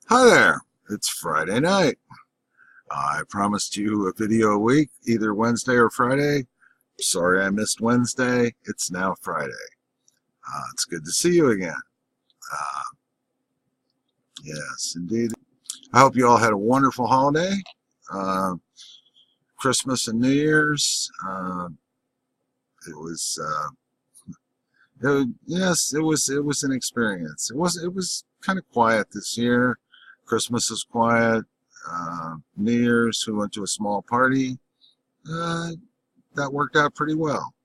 Hi there, it's Friday night. I promised you a video a week, either Wednesday or Friday. Sorry I missed Wednesday. It's now Friday. It's good to see you again. Uh, yes, indeed. I hope you all had a wonderful holiday. Uh, Christmas and New Year's. It was, yes, it was an experience. It was kind of quiet this year. Christmas is quiet. New Year's, we went to a small party. That worked out pretty well.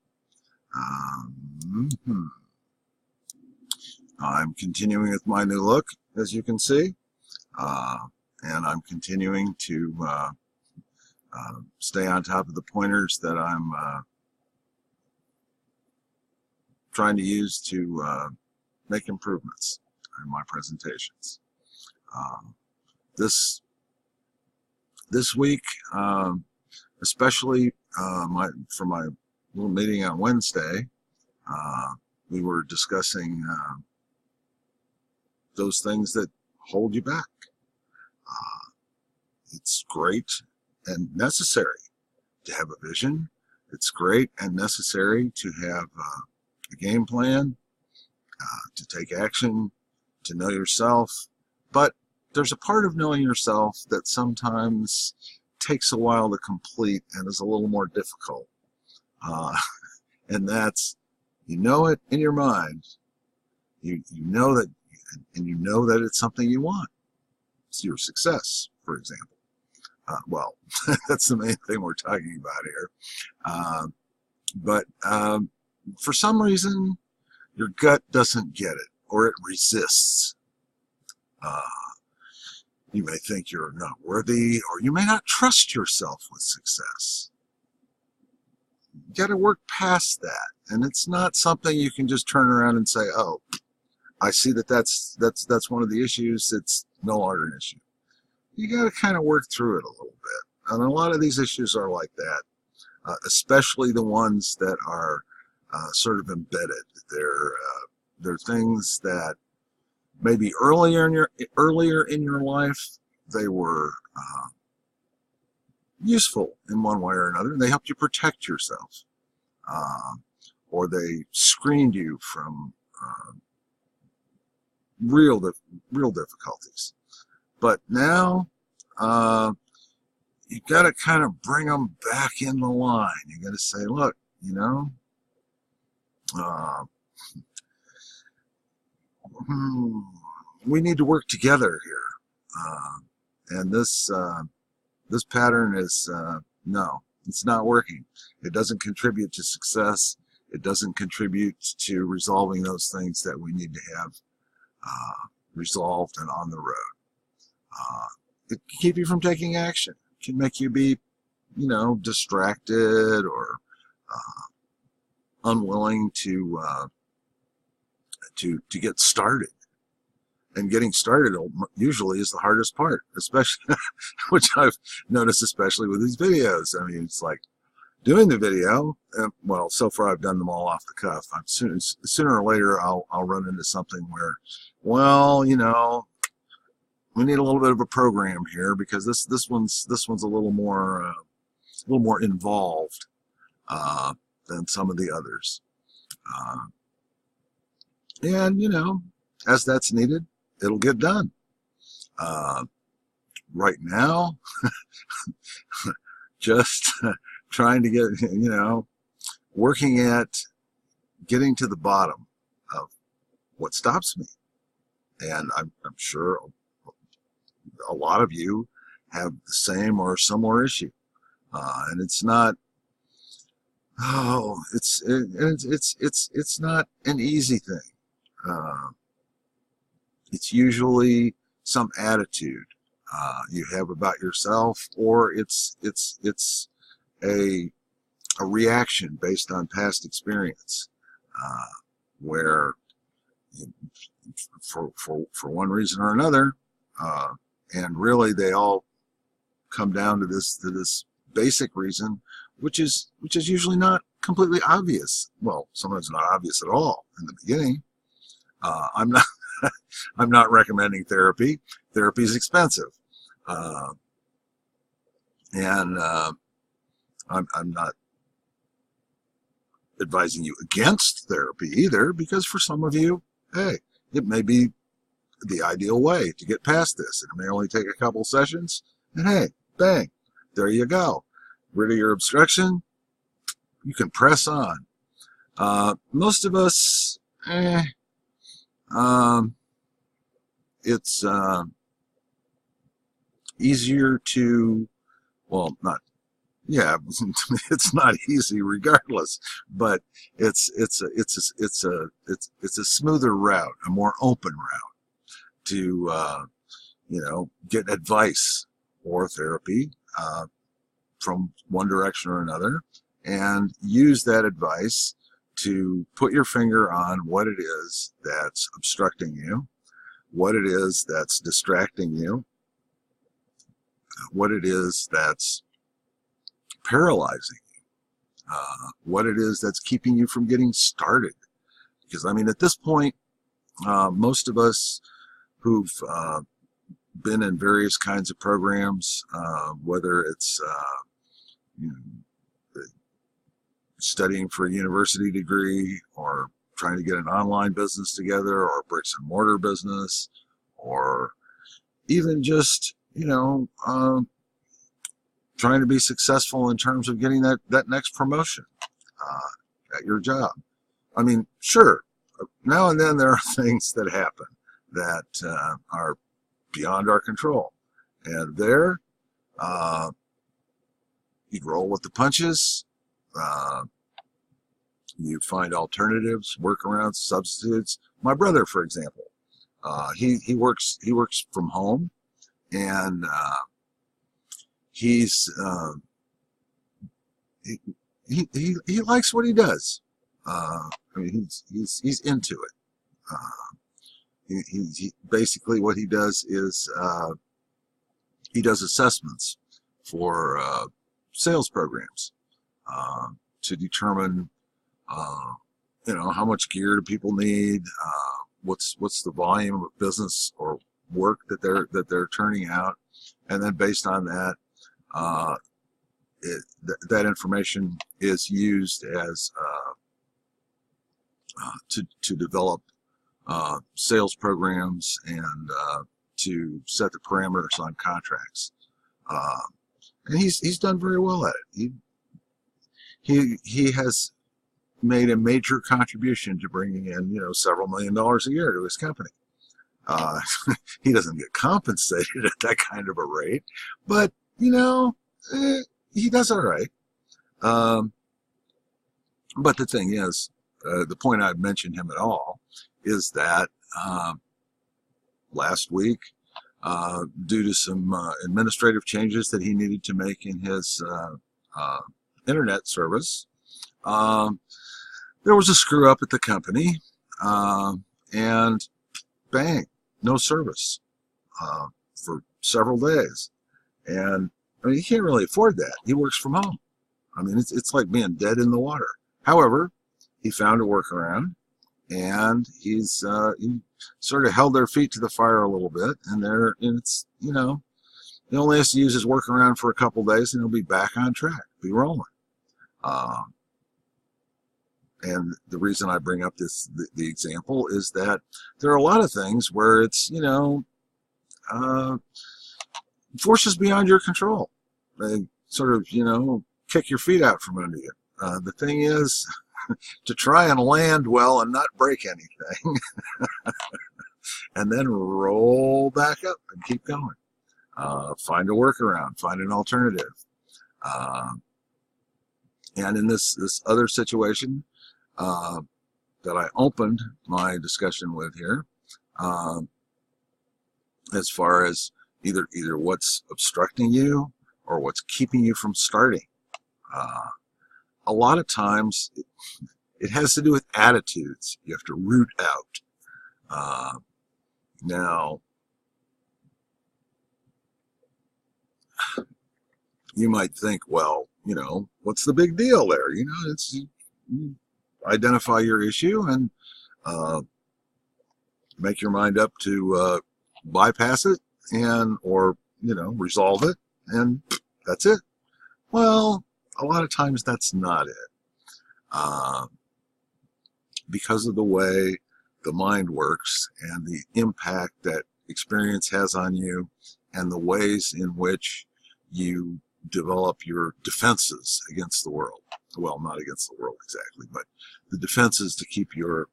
Mhm. I'm continuing with my new look, as you can see, and I'm continuing to stay on top of the pointers that I'm trying to use to make improvements in my presentations. This week, especially for my little meeting on Wednesday, we were discussing those things that hold you back. It's great and necessary to have a vision. It's great and necessary to have a game plan, to take action, to know yourself. But there's a part of knowing yourself that sometimes takes a while to complete and is a little more difficult. And that's, you know it in your mind. You know that, and you know that it's something you want. It's your success, for example. Well, that's the main thing we're talking about here. But for some reason, your gut doesn't get it, or it resists. You may think you're not worthy, or you may not trust yourself with success. You got to work past that, and it's not something you can just turn around and say, "Oh, I see that's one of the issues. It's no longer an issue." You got to kind of work through it a little bit, and a lot of these issues are like that, especially the ones that are sort of embedded. They're things that maybe earlier in your life they were useful in one way or another. They helped you protect yourself, or they screened you from real difficulties. But now you got to kind of bring them back in the line. You got to say, look, we need to work together here. And this pattern is, no, it's not working. It doesn't contribute to success. It doesn't contribute to resolving those things that we need to have resolved and on the road. It can keep you from taking action. It can make you be, distracted or unwilling to get started. And getting started usually is the hardest part, especially, which I've noticed, especially with these videos. I mean, it's like doing the video. Well, so far I've done them all off the cuff. Sooner or later I'll run into something where, well, we need a little bit of a program here because this one's a little more involved than some of the others. And as that's needed, it'll get done. Right now, just trying to get, working at getting to the bottom of what stops me. And I'm sure a lot of you have the same or similar issue. And it's not, it's not an easy thing. It's usually some attitude you have about yourself, or it's a reaction based on past experience, where for one reason or another, and really they all come down to this basic reason, which is usually not completely obvious. Well, sometimes not obvious at all in the beginning. I'm not I'm not recommending therapy. Therapy is expensive. And I'm not advising you against therapy either, because for some of you, hey, it may be the ideal way to get past this. It may only take a couple sessions, and hey, bang, there you go. Rid of your obstruction, you can press on. Most of us, it's easier to, well, not, yeah, it's not easy regardless, but it's a smoother route, a more open route to get advice or therapy from one direction or another, and use that advice to put your finger on what it is that's obstructing you, what it is that's distracting you, what it is that's paralyzing you, what it is that's keeping you from getting started. Because, I mean, at this point, most of us who've been in various kinds of programs, whether it's studying for a university degree, or trying to get an online business together, or a bricks and mortar business, or even just, trying to be successful in terms of getting that next promotion at your job. I mean, sure, now and then there are things that happen that are beyond our control. And there, you roll with the punches. You find alternatives, workarounds, substitutes. My brother, for example, he works from home, and he likes what he does. I mean, he's into it. He basically, what he does is he does assessments for sales programs to determine how much gear do people need, what's the volume of business or work that they're turning out, and then based on that, that information is used as to develop sales programs and to set the parameters on contracts. And he's done very well at it. He has made a major contribution to bringing in several $1 million a year to his company. He doesn't get compensated at that kind of a rate, but he does all right. But the thing is, the point I mentioned him at all is that last week, due to some administrative changes that he needed to make in his internet service, there was a screw up at the company, and bang, no service for several days. And I mean, he can't really afford that. He works from home. I mean, it's like being dead in the water. However, he found a workaround, and he sort of held their feet to the fire a little bit, and it's he only has to use his workaround for a couple days, and he'll be back on track, be rolling. And the reason I bring up the example is that there are a lot of things where it's forces beyond your control. They sort of kick your feet out from under you. The thing is to try and land well and not break anything, and then roll back up and keep going. Find a workaround, find an alternative. And in this other situation that I opened my discussion with here, as far as either what's obstructing you or what's keeping you from starting, a lot of times it has to do with attitudes you have to root out. Now, you might think, well, what's the big deal there? It's you identify your issue and make your mind up to bypass it or resolve it, and that's it. Well, a lot of times that's not it. Because of the way the mind works and the impact that experience has on you and the ways in which you develop your defenses against the world. Well, not against the world exactly, but the defenses to keep your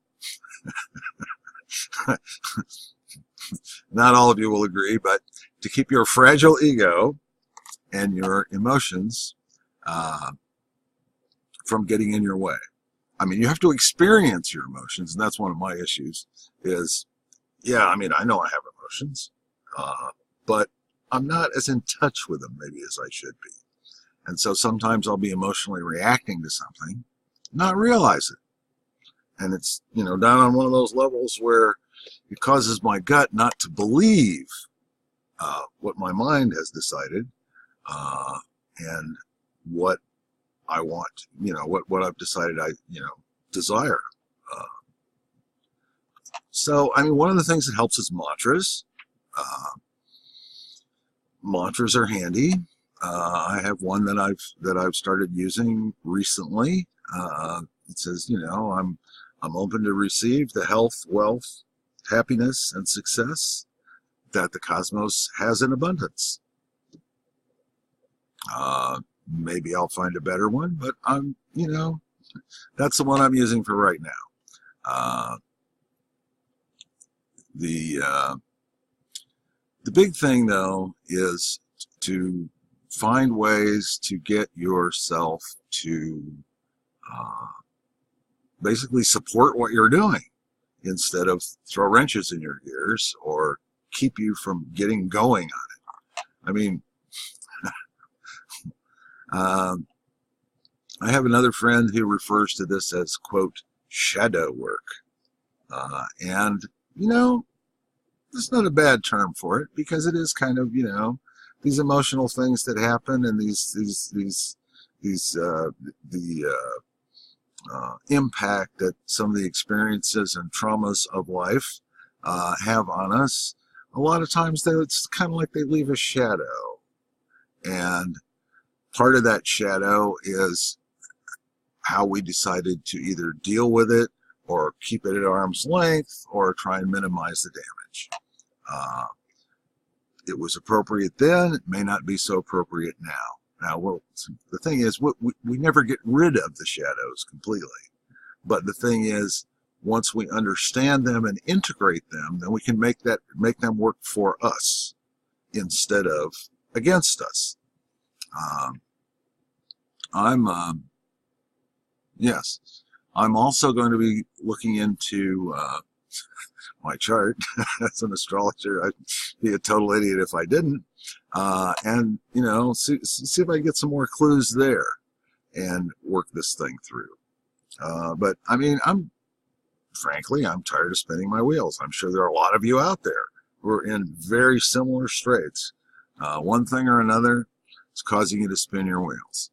not all of you will agree, but to keep your fragile ego and your emotions from getting in your way. I mean, you have to experience your emotions, and that's one of my issues is, yeah, I mean, I know I have emotions, but I'm not as in touch with them maybe as I should be. And so sometimes I'll be emotionally reacting to something, not realize it. And it's, down on one of those levels where it causes my gut not to believe what my mind has decided and what I want, what I've decided I, desire. So, I mean, one of the things that helps is mantras. Mantras are handy. I have one that I've started using recently. It says, I'm open to receive the health, wealth, happiness, and success that the cosmos has in abundance. Maybe I'll find a better one, but that's the one I'm using for right now. The big thing though is to find ways to get yourself to basically support what you're doing instead of throw wrenches in your gears or keep you from getting going on it. I mean, I have another friend who refers to this as, quote, shadow work. And, it's not a bad term for it because it is kind of, these emotional things that happen and the impact that some of the experiences and traumas of life have on us. A lot of times it's kind of like they leave a shadow. And part of that shadow is how we decided to either deal with it or keep it at arm's length or try and minimize the damage. It was appropriate then, it may not be so appropriate now. Now, the thing is, we never get rid of the shadows completely. But the thing is, once we understand them and integrate them, then we can make them work for us instead of against us. I'm also going to be looking into my chart. As an astrologer, I'd be a total idiot if I didn't. And, see if I can get some more clues there and work this thing through. But, I mean, frankly, I'm tired of spinning my wheels. I'm sure there are a lot of you out there who are in very similar straits. One thing or another is causing you to spin your wheels.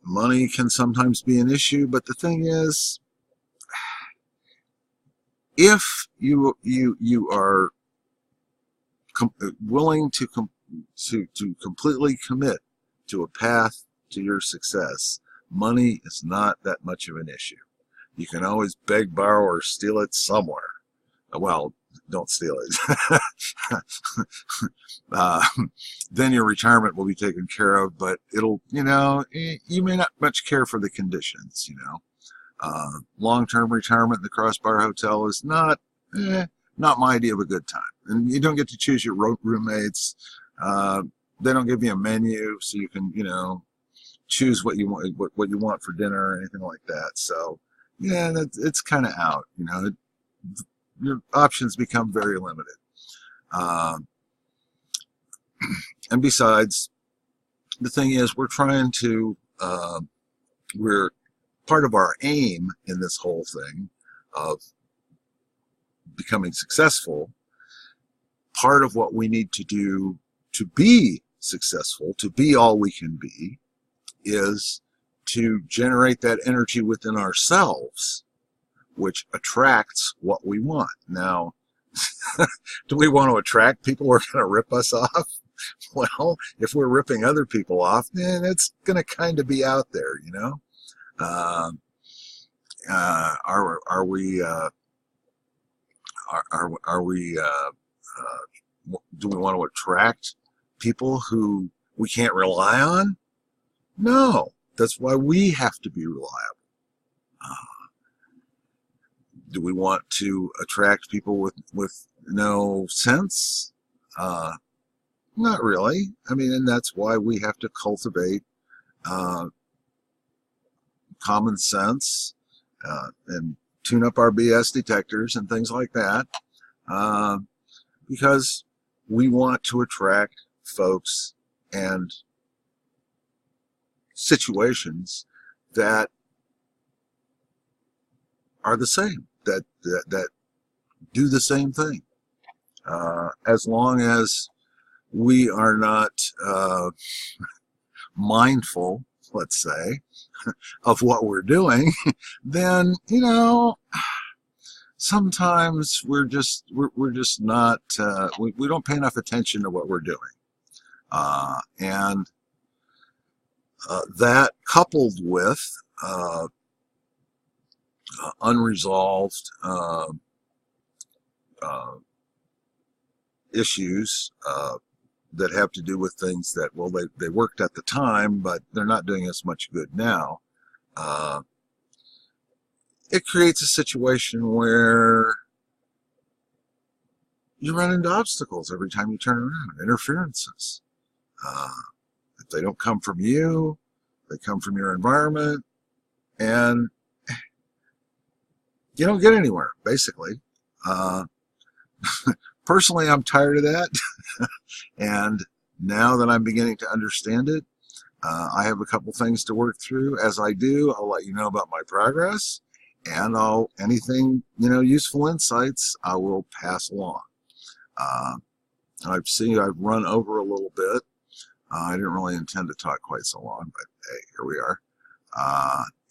Money can sometimes be an issue, but the thing is, if you are willing to completely commit to a path to your success, money is not that much of an issue. You can always beg, borrow, or steal it somewhere. Well, don't steal it. Then your retirement will be taken care of, but it'll, you may not much care for the conditions, Long-term retirement in the Crossbar Hotel is not my idea of a good time. And you don't get to choose your roommates. They don't give you a menu, so you can, choose what you want for dinner or anything like that. So, yeah, it's kind of out. Your options become very limited. And besides, the thing is, we're part of our aim in this whole thing of becoming successful. Part of what we need to do to be successful, to be all we can be, is to generate that energy within ourselves which attracts what we want. Now, do we want to attract people who are going to rip us off? Well, if we're ripping other people off, then it's going to kind of be out there, you know. Are we do we want to attract people who we can't rely on? No, that's why we have to be reliable. Do we want to attract people with no sense? Not really. I mean, and that's why we have to cultivate common sense and tune up our BS detectors and things like that, because we want to attract folks and situations that are the same, that do the same thing. As long as we are not mindful, let's say, of what we're doing, then, you know, sometimes we're just not, we don't pay enough attention to what we're doing. And that coupled with unresolved issues that have to do with things that, well, they worked at the time, but they're not doing as much good now. It creates a situation where you run into obstacles every time you turn around, interferences. If they don't come from you, they come from your environment, and you don't get anywhere, basically. Personally, I'm tired of that. And now that I'm beginning to understand it, I have a couple things to work through. As I do, I'll let you know about my progress, and anything, you know, useful insights, I will pass along. I've run over a little bit. I didn't really intend to talk quite so long, but hey, here we are.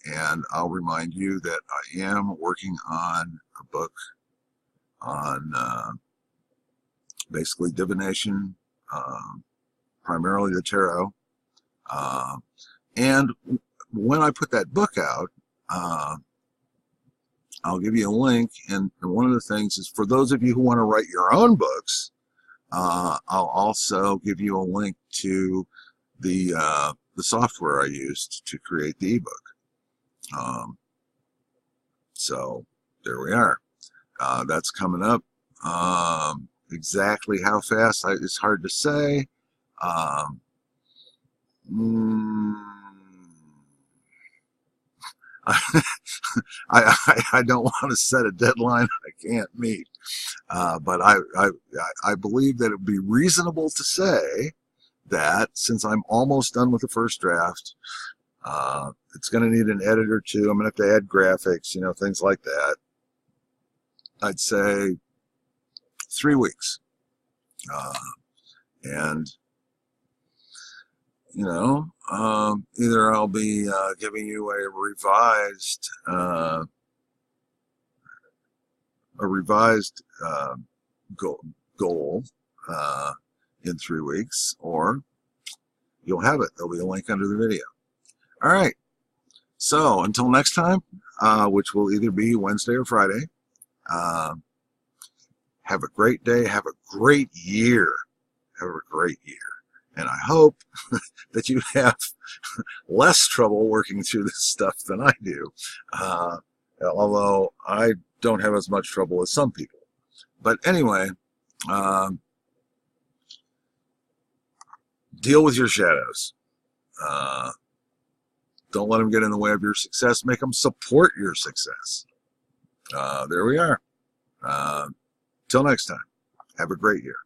And I'll remind you that I am working on a book on basically divination, primarily the tarot. And when I put that book out, I'll give you a link. And one of the things is, for those of you who want to write your own books, I'll also give you a link to the software I used to create the ebook. So there we are. That's coming up. Exactly how fast, it's hard to say. I don't want to set a deadline I can't meet, but I believe that it would be reasonable to say that since I'm almost done with the first draft, it's going to need an edit or two. I'm going to have to add graphics, you know, things like that. I'd say 3 weeks, and you know, either I'll be giving you a revised goal in 3 weeks, or you'll have it. There'll be a link under the video. All right. So until next time, which will either be Wednesday or Friday, have a great day. Have a great year. Have a great year. And I hope that you have less trouble working through this stuff than I do. Although I don't have as much trouble as some people. But anyway, deal with your shadows. Don't let them get in the way of your success. Make them support your success. There we are. Till next time, have a great year.